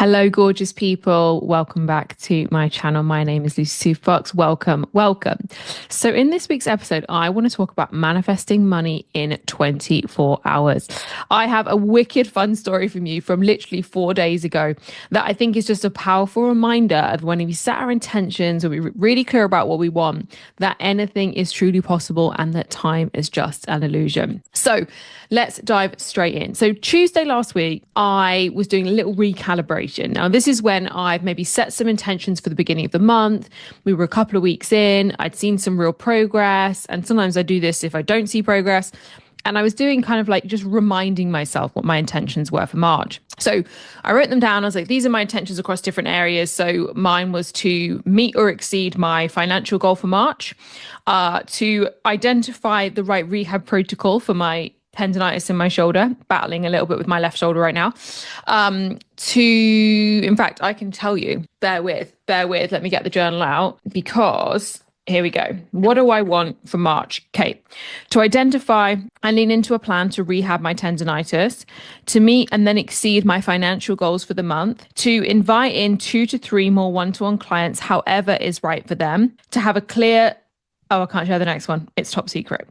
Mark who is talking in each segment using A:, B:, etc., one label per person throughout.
A: Hello, gorgeous people. Welcome back to my channel. My name is Lucy Sue Fox. Welcome, welcome. So, in this week's episode, I want to talk about manifesting money in 24 hours. I have a wicked fun story from you from literally 4 days ago that I think is just a powerful reminder of when we set our intentions, when we're really clear about what we want, that anything is truly possible and that time is just an illusion. So, let's dive straight in. So, Tuesday last week, I was doing a little recalibration. Now, this is when I've maybe set some intentions for the beginning of the month. We were a couple of weeks in, I'd seen some real progress. And sometimes I do this if I don't see progress. And I was doing kind of like just reminding myself what my intentions were for March. So I wrote them down. I was like, these are my intentions across different areas. So mine was to meet or exceed my financial goal for March, to identify the right rehab protocol for my tendonitis in my shoulder, battling a little bit with my left shoulder right now. In fact, I can tell you, bear with, let me get the journal out because here we go. What do I want for March? Okay. To identify and lean into a plan to rehab my tendonitis, to meet and then exceed my financial goals for the month, to invite in 2 to 3 more one-to-one clients, however is right for them, to have a clear I can't share the next one. It's top secret.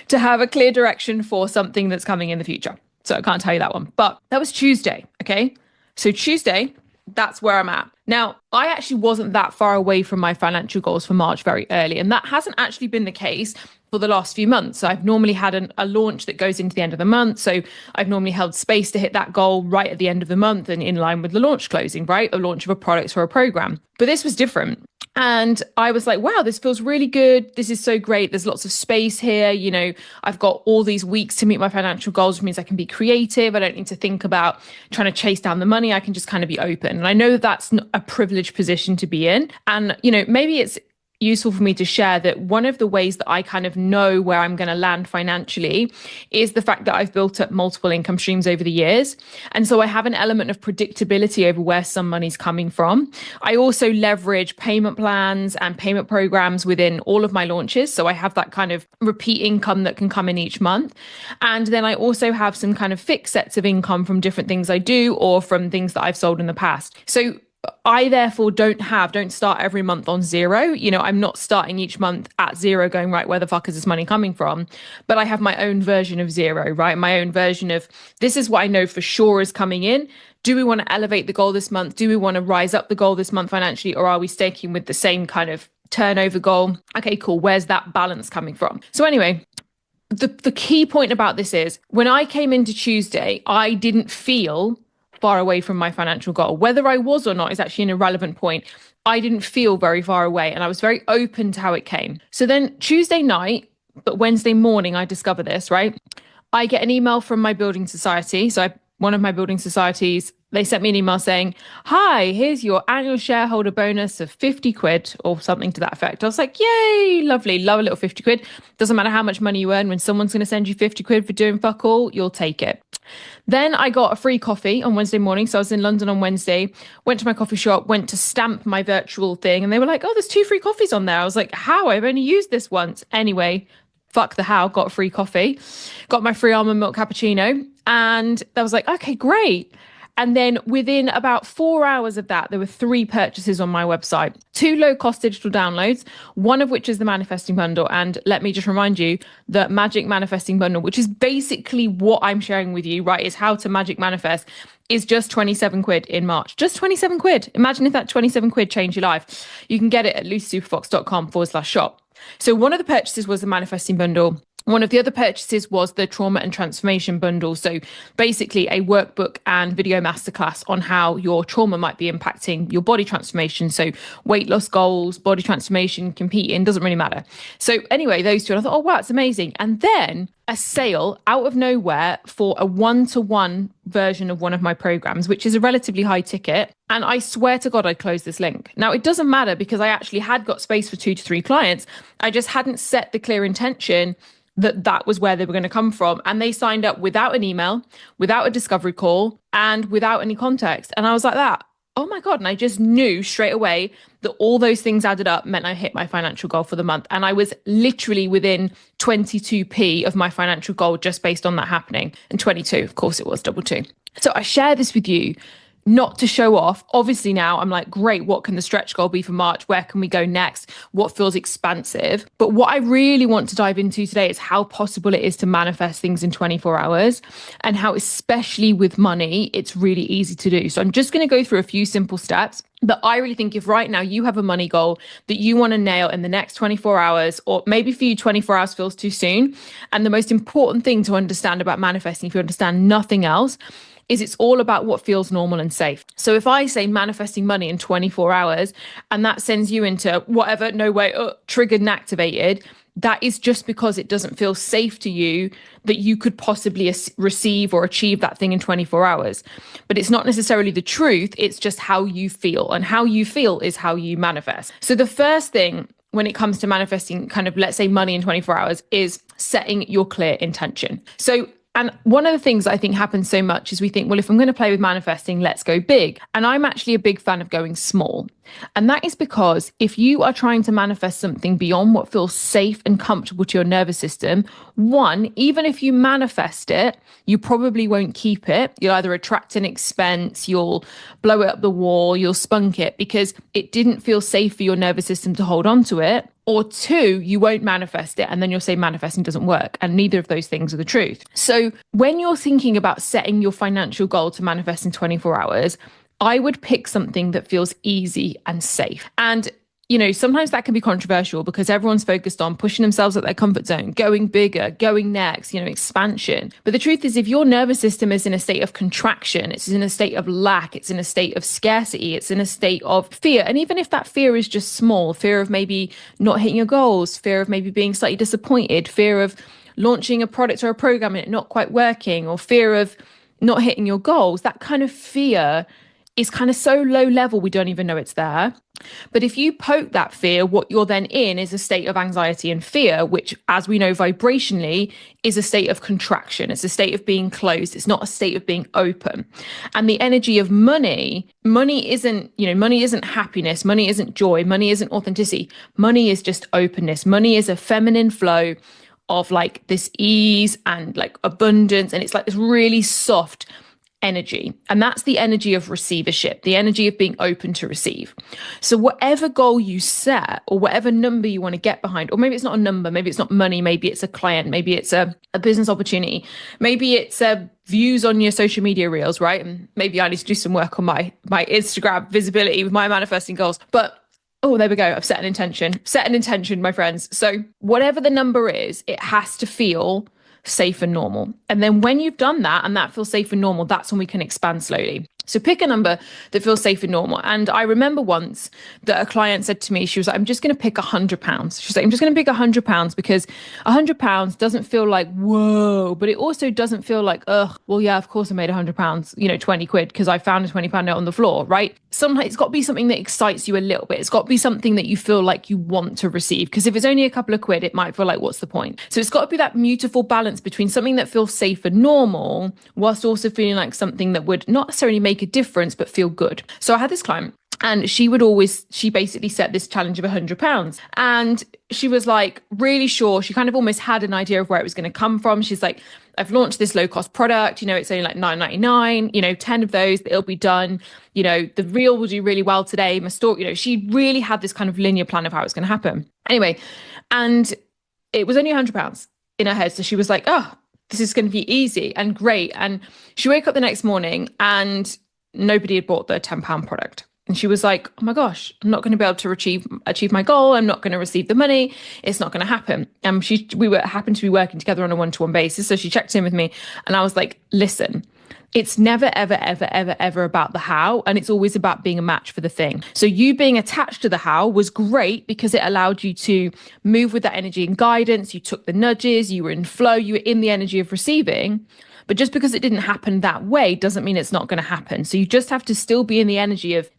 A: To have a clear direction for something that's coming in the future. So I can't tell you that one. But that was Tuesday. Okay. So Tuesday, that's where I'm at. Now, I actually wasn't that far away from my financial goals for March very early. And that hasn't actually been the case for the last few months. So I've normally had a launch that goes into the end of the month. So I've normally held space to hit that goal right at the end of the month and in line with the launch closing, right? A launch of a product or a program. But this was different. And I was like, wow, this feels really good. This is so great. There's lots of space here. You know, I've got all these weeks to meet my financial goals, which means I can be creative. I don't need to think about trying to chase down the money. I can just kind of be open. And I know that's a privileged position to be in. And, you know, maybe it's useful for me to share that one of the ways that I kind of know where I'm going to land financially is the fact that I've built up multiple income streams over the years. And so I have an element of predictability over where some money's coming from. I also leverage payment plans and payment programs within all of my launches. So I have that kind of repeat income that can come in each month. And then I also have some kind of fixed sets of income from different things I do or from things that I've sold in the past. So I therefore don't start every month on zero. You know, I'm not starting each month at zero going, right, where the fuck is this money coming from? But I have my own version of zero, right? My own version of this is what I know for sure is coming in. Do we want to elevate the goal this month? Do we want to rise up the goal this month financially? Or are we sticking with the same kind of turnover goal? Okay, cool. Where's that balance coming from? So anyway, the key point about this is when I came into Tuesday, I didn't feel far away from my financial goal. Whether I was or not is actually an irrelevant point. I didn't feel very far away and I was very open to how it came. So then Tuesday night, but Wednesday morning, I discover this, right? I get an email from my building society. So one of my building societies, they sent me an email saying, hi, here's your annual shareholder bonus of 50 quid or something to that effect. I was like, yay, lovely, love a little 50 quid. Doesn't matter how much money you earn. When someone's going to send you 50 quid for doing fuck all, you'll take it. Then I got a free coffee on Wednesday morning. So I was in London on Wednesday, went to my coffee shop, went to stamp my virtual thing. And they were like, oh, there's 2 free coffees on there. I was like, how? I've only used this once. Anyway, fuck the how, got a free coffee, got my free almond milk cappuccino. And I was like, okay, great. And then within about 4 hours of that, there were 3 purchases on my website, 2 low-cost digital downloads, one of which is the Manifesting Bundle. And let me just remind you that Magic Manifesting Bundle, which is basically what I'm sharing with you, right, is how to magic manifest, is just 27 quid in March. Just 27 quid. Imagine if that 27 quid changed your life. You can get it at lucysuperfox.com/shop. So one of the purchases was the Manifesting Bundle. One of the other purchases was the Trauma and Transformation Bundle. So basically a workbook and video masterclass on how your trauma might be impacting your body transformation. So weight loss goals, body transformation, competing, doesn't really matter. So anyway, those 2, and I thought, oh, wow, it's amazing. And then a sale out of nowhere for a 1-to-1 version of one of my programs, which is a relatively high ticket. And I swear to God, I'd close this link. Now, it doesn't matter because I actually had got space for 2 to 3 clients. I just hadn't set the clear intention that was where they were going to come from. And they signed up without an email, without a discovery call, and without any context. And I was like that. Oh my God. And I just knew straight away that all those things added up meant I hit my financial goal for the month. And I was literally within 22p of my financial goal just based on that happening. And 22, of course it was double 2. So I share this with you not to show off. Obviously now I'm like, great, what can the stretch goal be for March? Where can we go next? What feels expansive? But what I really want to dive into today is how possible it is to manifest things in 24 hours, and how, especially with money, it's really easy to do. So I'm just going to go through a few simple steps. But I really think if right now you have a money goal that you want to nail in the next 24 hours, or maybe for you 24 hours feels too soon. And the most important thing to understand about manifesting, if you understand nothing else, is it's all about what feels normal and safe. So if I say manifesting money in 24 hours and that sends you into whatever, no way, triggered and activated, that is just because it doesn't feel safe to you that you could possibly receive or achieve that thing in 24 hours. But it's not necessarily the truth. It's just how you feel, and how you feel is how you manifest. So the first thing when it comes to manifesting kind of, let's say, money in 24 hours is setting your clear intention. And one of the things I think happens so much is we think, well, if I'm going to play with manifesting, let's go big. And I'm actually a big fan of going small. And that is because if you are trying to manifest something beyond what feels safe and comfortable to your nervous system, one, even if you manifest it, you probably won't keep it. You'll either attract an expense, you'll blow it up the wall, you'll spunk it because it didn't feel safe for your nervous system to hold on to it. Or two, you won't manifest it, and then you'll say manifesting doesn't work. And neither of those things are the truth. So when you're thinking about setting your financial goal to manifest in 24 hours, I would pick something that feels easy and safe. And sometimes that can be controversial because everyone's focused on pushing themselves at their comfort zone, going bigger, going next, expansion. But the truth is, if your nervous system is in a state of contraction, it's in a state of lack, it's in a state of scarcity, it's in a state of fear. And even if that fear is just small, fear of maybe not hitting your goals, fear of maybe being slightly disappointed, fear of launching a product or a program and it not quite working, or fear of not hitting your goals, that kind of fear is kind of so low level, we don't even know it's there. But if you poke that fear, what you're then in is a state of anxiety and fear, which, as we know vibrationally, is a state of contraction. It's a state of being closed. It's not a state of being open. And the energy of money isn't happiness. Money isn't joy. Money isn't authenticity. Money is just openness. Money is a feminine flow of like this ease and like abundance. And it's like this really soft energy. And that's the energy of receivership, the energy of being open to receive. So whatever goal you set, or whatever number you want to get behind, or maybe it's not a number, maybe it's not money, maybe it's a client, maybe it's a business opportunity, maybe it's views on your social media reels, right? And maybe I need to do some work on my Instagram visibility with my manifesting goals. But oh, there we go. I've set an intention, my friends. So whatever the number is, it has to feel safe and normal. And then when you've done that and that feels safe and normal, that's when we can expand slowly. So pick a number that feels safe and normal. And I remember once that a client said to me, she was like, I'm just going to pick £100. She's like, I'm just going to pick £100 because £100 doesn't feel like, whoa, but it also doesn't feel like, well, yeah, of course I made £100, 20 quid because I found a £20 note on the floor, right? Sometimes it's got to be something that excites you a little bit. It's got to be something that you feel like you want to receive. Because if it's only a couple of quid, it might feel like, what's the point? So it's got to be that beautiful balance between something that feels safe and normal, whilst also feeling like something that would not necessarily make a difference, but feel good. So I had this client, and she basically set this challenge of £100. And she was like really sure. She kind of almost had an idea of where it was going to come from. She's like, I've launched this low cost product, it's only like $9.99, 10 of those, it'll be done. The reel will do really well today. My store, she really had this kind of linear plan of how it's going to happen. Anyway, and it was only £100 in her head. So she was like, oh, this is going to be easy and great. And she woke up the next morning and nobody had bought the £10 product. And she was like, oh my gosh, I'm not going to be able to achieve my goal. I'm not going to receive the money. It's not going to happen. And happened to be working together on a one-to-one basis. So she checked in with me and I was like, listen, it's never, ever, ever, ever, ever about the how. And it's always about being a match for the thing. So you being attached to the how was great because it allowed you to move with that energy and guidance. You took the nudges, you were in flow, you were in the energy of receiving. But just because it didn't happen that way doesn't mean it's not going to happen. So you just have to still be in the energy of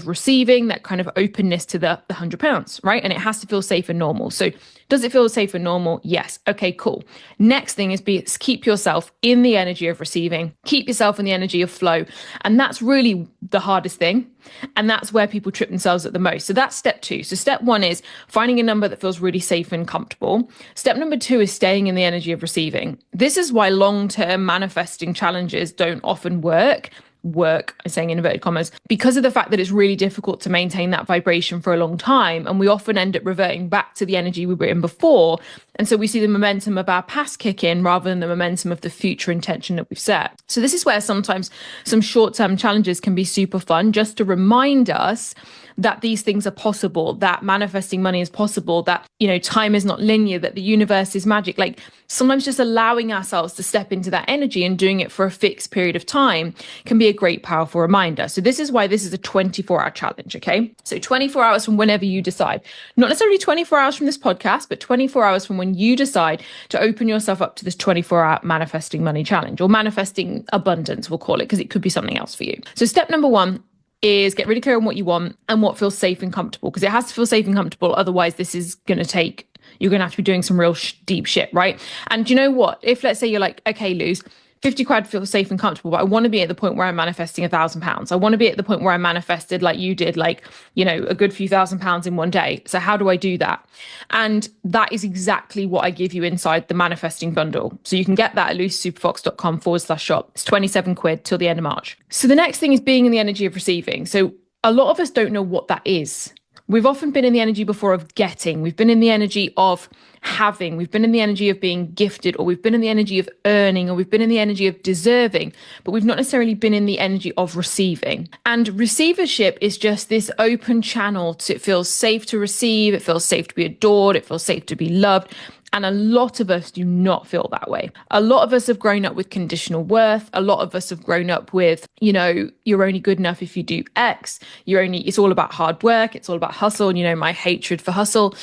A: receiving, that kind of openness to the £100, right? And it has to feel safe and normal. So does it feel safe and normal? Yes. Okay, cool. Next thing is keep yourself in the energy of receiving, keep yourself in the energy of flow. And that's really the hardest thing. And that's where people trip themselves at the most. So that's step 2. So step 1 is finding a number that feels really safe and comfortable. Step number 2 is staying in the energy of receiving. This is why long-term manifesting challenges don't often work. work, I'm saying in inverted commas, because of the fact that it's really difficult to maintain that vibration for a long time. And we often end up reverting back to the energy we were in before. And so we see the momentum of our past kick in rather than the momentum of the future intention that we've set. So this is where sometimes some short-term challenges can be super fun, just to remind us that these things are possible, that manifesting money is possible, that, time is not linear, that the universe is magic. Like sometimes just allowing ourselves to step into that energy and doing it for a fixed period of time can be a great, powerful reminder. So this is why this is a 24-hour challenge, okay? So 24 hours from whenever you decide, not necessarily 24 hours from this podcast, but 24 hours from when you decide to open yourself up to this 24-hour manifesting money challenge, or manifesting abundance, we'll call it, because it could be something else for you. So step number 1 is get really clear on what you want and what feels safe and comfortable, because it has to feel safe and comfortable. Otherwise, this is going to take, you're going to have to be doing some real deep shit, right? And you know what? If let's say you're like, okay, Luz, 50 quid feels safe and comfortable, but I want to be at the point where I'm manifesting £1,000. I want to be at the point where I manifested like you did, like, a good few £1,000s in one day. So how do I do that? And that is exactly what I give you inside the manifesting bundle. So you can get that at lucysuperfox.com/shop. It's 27 quid till the end of March. So the next thing is being in the energy of receiving. So a lot of us don't know what that is. We've often been in the energy before of getting. We've been in the energy of having. We've been in the energy of being gifted, or we've been in the energy of earning, or we've been in the energy of deserving, but we've not necessarily been in the energy of receiving. And receivership is just this open channel. It feels safe to receive. It feels safe to be adored. It feels safe to be loved. And a lot of us do not feel that way. A lot of us have grown up with conditional worth. A lot of us have grown up with, you're only good enough if you do X. It's all about hard work. It's all about hustle. And, my hatred for hustle,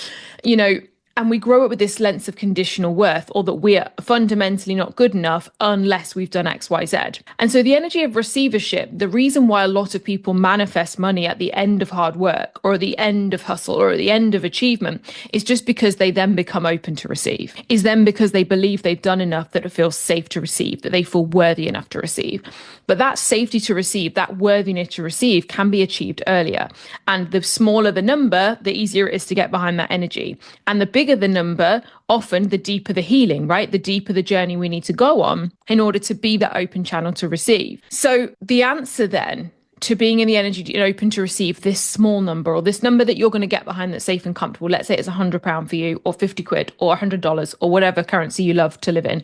A: and we grow up with this sense of conditional worth, or that we're fundamentally not good enough unless we've done X, Y, Z. And so the energy of receivership, the reason why a lot of people manifest money at the end of hard work, or the end of hustle, or at the end of achievement, is just because they then become open to receive. Is then because they believe they've done enough that it feels safe to receive, that they feel worthy enough to receive. But that safety to receive, that worthiness to receive, can be achieved earlier. And the smaller the number, the easier it is to get behind that energy. And the bigger the number, often the deeper the healing, right? The deeper the journey we need to go on in order to be that open channel to receive. So the answer then to being in the energy and open to receive this small number, or this number that you're going to get behind that's safe and comfortable, let's say it's £100 for you, or 50 quid, or $100, or whatever currency you love to live in,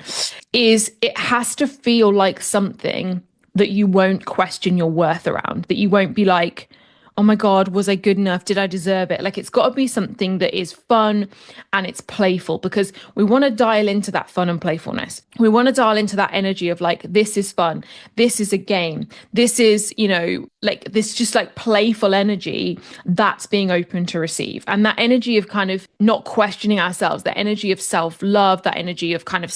A: is it has to feel like something that you won't question your worth around, that you won't be like, oh my God, was I good enough? Did I deserve it? Like, it's got to be something that is fun and it's playful, because we want to dial into that fun and playfulness. We want to dial into that energy of like, this is fun. This is a game. This is, this just like playful energy that's being open to receive. And that energy of kind of not questioning ourselves, that energy of self-love, that energy of kind of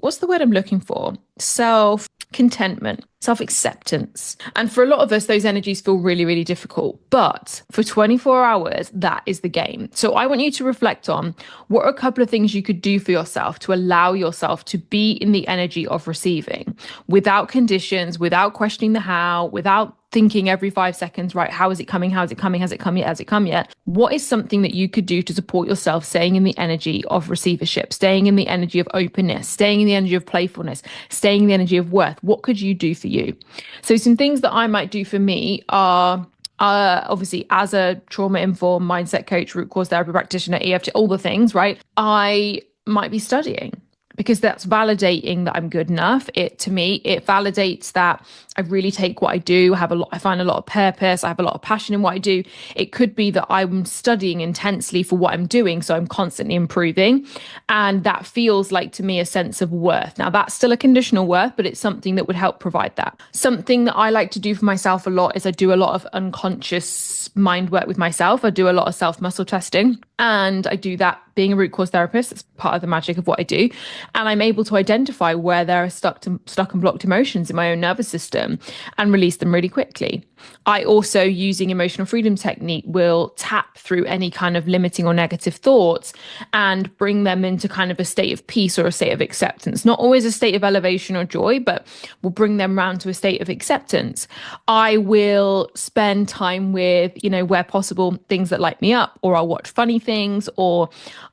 A: what's the word I'm looking for? Self-contentment, self-acceptance. And for a lot of us, those energies feel really, really difficult. But for 24 hours, that is the game. So I want you to reflect on what are a couple of things you could do for yourself to allow yourself to be in the energy of receiving, without conditions, without questioning the how, without thinking every 5 seconds, right? How is it coming? How is it coming? Has it come yet? Has it come yet? What is something that you could do to support yourself staying in the energy of receivership, staying in the energy of openness, staying in the energy of playfulness, staying in the energy of worth? What could you do for you? So some things that I might do for me are obviously, as a trauma-informed mindset coach, root cause therapy practitioner, EFT, all the things, right? I might be studying, because that's validating that I'm good enough. To me, it validates that I really take what I do. I find a lot of purpose. I have a lot of passion in what I do. It could be that I'm studying intensely for what I'm doing, so I'm constantly improving. And that feels like, to me, a sense of worth. Now, that's still a conditional worth, but it's something that would help provide that. Something that I like to do for myself a lot is I do a lot of unconscious mind work with myself. I do a lot of self-muscle testing, and I do that being a root cause therapist. It's part of the magic of what I do. And I'm able to identify where there are stuck and blocked emotions in my own nervous system and release them really quickly. I also, using emotional freedom technique, will tap through any kind of limiting or negative thoughts and bring them into kind of a state of peace or a state of acceptance. Not always a state of elevation or joy, but will bring them around to a state of acceptance. I will spend time with, where possible, things that light me up, or I'll watch funny things things, or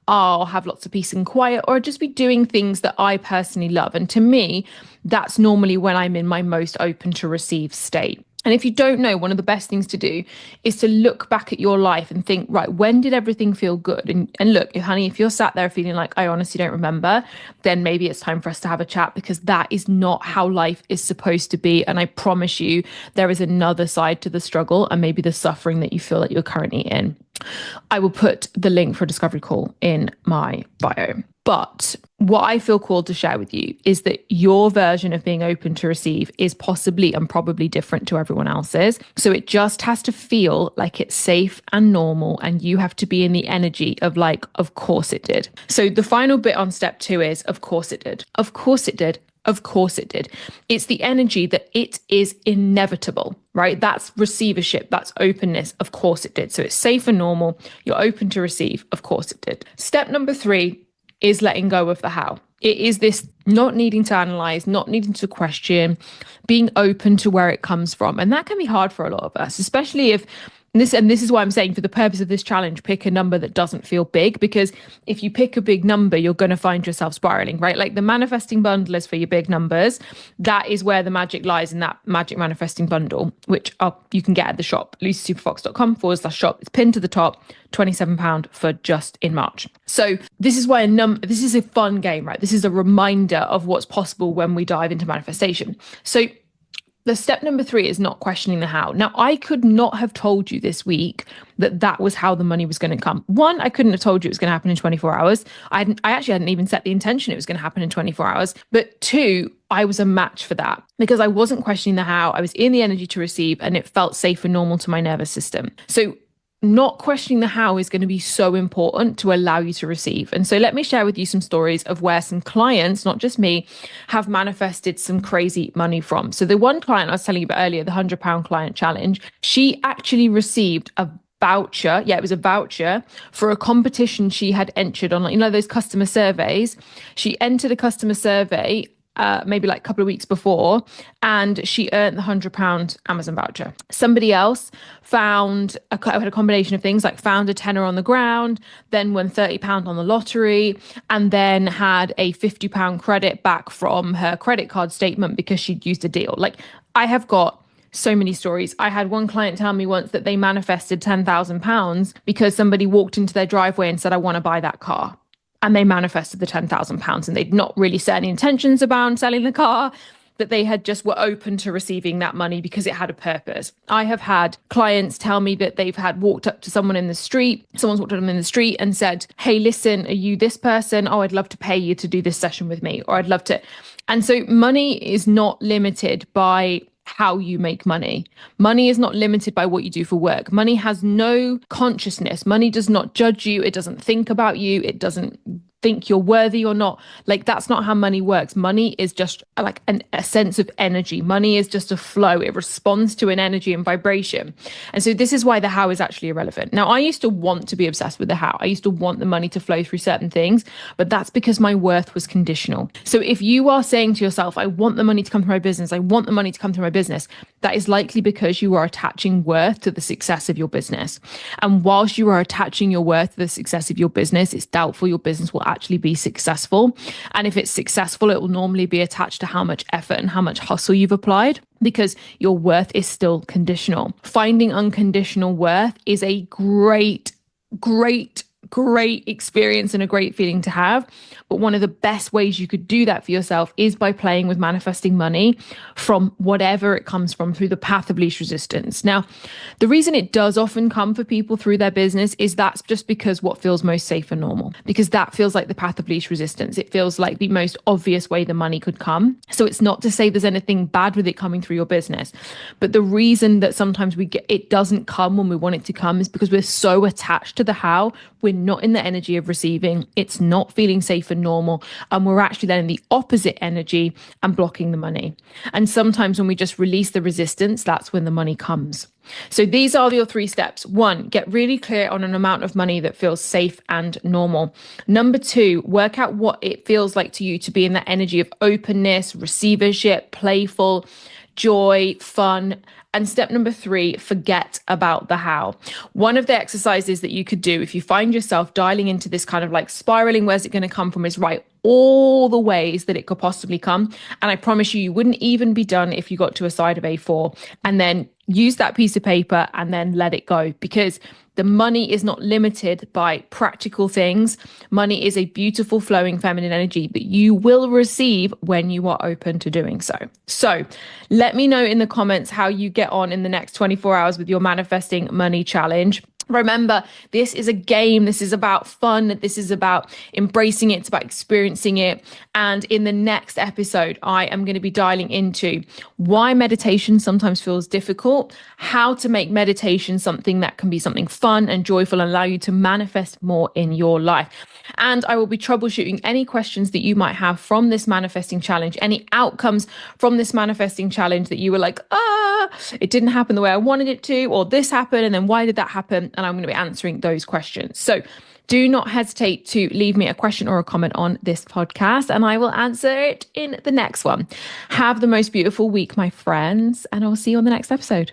A: I'll have lots of peace and quiet, or just be doing things that I personally love. And to me, that's normally when I'm in my most open to receive state. And if you don't know, one of the best things to do is to look back at your life and think, right, when did everything feel good? And look, honey, if you're sat there feeling like, I honestly don't remember, then maybe it's time for us to have a chat, because that is not how life is supposed to be. And I promise you, there is another side to the struggle and maybe the suffering that you feel that you're currently in. I will put the link for a discovery call in my bio. But what I feel called to share with you is that your version of being open to receive is possibly and probably different to everyone else's. So it just has to feel like it's safe and normal, and you have to be in the energy of like, of course it did. So the final bit on step 2 is, of course it did. Of course it did. Of course it did. It's the energy that it is inevitable, right? That's receivership. That's openness. Of course it did. So it's safe and normal. You're open to receive. Of course it did. Step number 3 is letting go of the how. It is this not needing to analyze, not needing to question, being open to where it comes from. And that can be hard for a lot of us, especially if this is why I'm saying, for the purpose of this challenge, pick a number that doesn't feel big, because if you pick a big number, you're going to find yourself spiraling, right? Like the manifesting bundle is for your big numbers. That is where the magic lies, in that magic manifesting bundle, which you can get at the shop, lucysuperfox.com/shop. It's pinned to the top, £27 for just in March. So this is why this is a fun game, right? This is a reminder of what's possible when we dive into manifestation. So the step number 3 is not questioning the how. Now, I could not have told you this week that was how the money was going to come. 1, I couldn't have told you it was going to happen in 24 hours. I actually hadn't even set the intention it was going to happen in 24 hours. But 2, I was a match for that, because I wasn't questioning the how. I was in the energy to receive, and it felt safe and normal to my nervous system. So not questioning the how is going to be so important to allow you to receive. And so let me share with you some stories of where some clients, not just me, have manifested some crazy money from. So the one client I was telling you about earlier, the £100 client challenge, she actually received a voucher. Yeah, it was a voucher for a competition she had entered on, those customer surveys. She entered a customer survey maybe like a couple of weeks before, and she earned the £100 Amazon voucher. Somebody else had a combination of things, like found a tenner on the ground, then won £30 on the lottery, and then had a £50 credit back from her credit card statement because she'd used a deal. Like, I have got so many stories. I had one client tell me once that they manifested £10,000 because somebody walked into their driveway and said, I want to buy that car. And they manifested the £10,000, and they'd not really set any intentions about selling the car, that they had just were open to receiving that money because it had a purpose. I have had clients tell me that they've walked up to someone's walked up to them in the street and said, hey, listen, are you this person? Oh, I'd love to pay you to do this session with me, or I'd love to. And so money is not limited by how you make money. Money is not limited by what you do for work. Money has no consciousness. Money does not judge you. It doesn't think about you. It doesn't think you're worthy or not. Like, that's not how money works. Money is just like a sense of energy. Money is just a flow. It responds to an energy and vibration. And so this is why the how is actually irrelevant. Now, I used to want to be obsessed with the how. I used to want the money to flow through certain things, but that's because my worth was conditional. So if you are saying to yourself, I want the money to come through my business, I want the money to come through my business, that is likely because you are attaching worth to the success of your business. And whilst you are attaching your worth to the success of your business, it's doubtful your business will actually be successful. And if it's successful, it will normally be attached to how much effort and how much hustle you've applied, because your worth is still conditional. Finding unconditional worth is a great experience and a great feeling to have. But one of the best ways you could do that for yourself is by playing with manifesting money from whatever it comes from, through the path of least resistance. Now, the reason it does often come for people through their business is that's just because what feels most safe and normal, because that feels like the path of least resistance. It feels like the most obvious way the money could come. So it's not to say there's anything bad with it coming through your business, but the reason that sometimes it doesn't come when we want it to come is because we're so attached to the how. We're not in the energy of receiving. It's not feeling safe and normal. And we're actually then in the opposite energy and blocking the money. And sometimes when we just release the resistance, that's when the money comes. So these are your 3 steps. 1, get really clear on an amount of money that feels safe and normal. Number 2, work out what it feels like to you to be in that energy of openness, receivership, playful, joy, fun, And step number 3, forget about the how. One of the exercises that you could do if you find yourself dialing into this kind of like spiraling, where's it going to come from, is write all the ways that it could possibly come. And I promise you, you wouldn't even be done if you got to a side of A4, and then use that piece of paper and then let it go, because the money is not limited by practical things. Money is a beautiful flowing feminine energy that you will receive when you are open to doing so. So let me know in the comments how you get on in the next 24 hours with your manifesting money challenge. Remember, this is a game. This is about fun. This is about embracing it. It's about experiencing it. And in the next episode, I am going to be dialing into why meditation sometimes feels difficult, how to make meditation something that can be something fun and joyful and allow you to manifest more in your life. And I will be troubleshooting any questions that you might have from this manifesting challenge, any outcomes from this manifesting challenge that you were like, it didn't happen the way I wanted it to, or this happened, and then why did that happen? And I'm going to be answering those questions. So do not hesitate to leave me a question or a comment on this podcast, and I will answer it in the next one. Have the most beautiful week, my friends, and I'll see you on the next episode.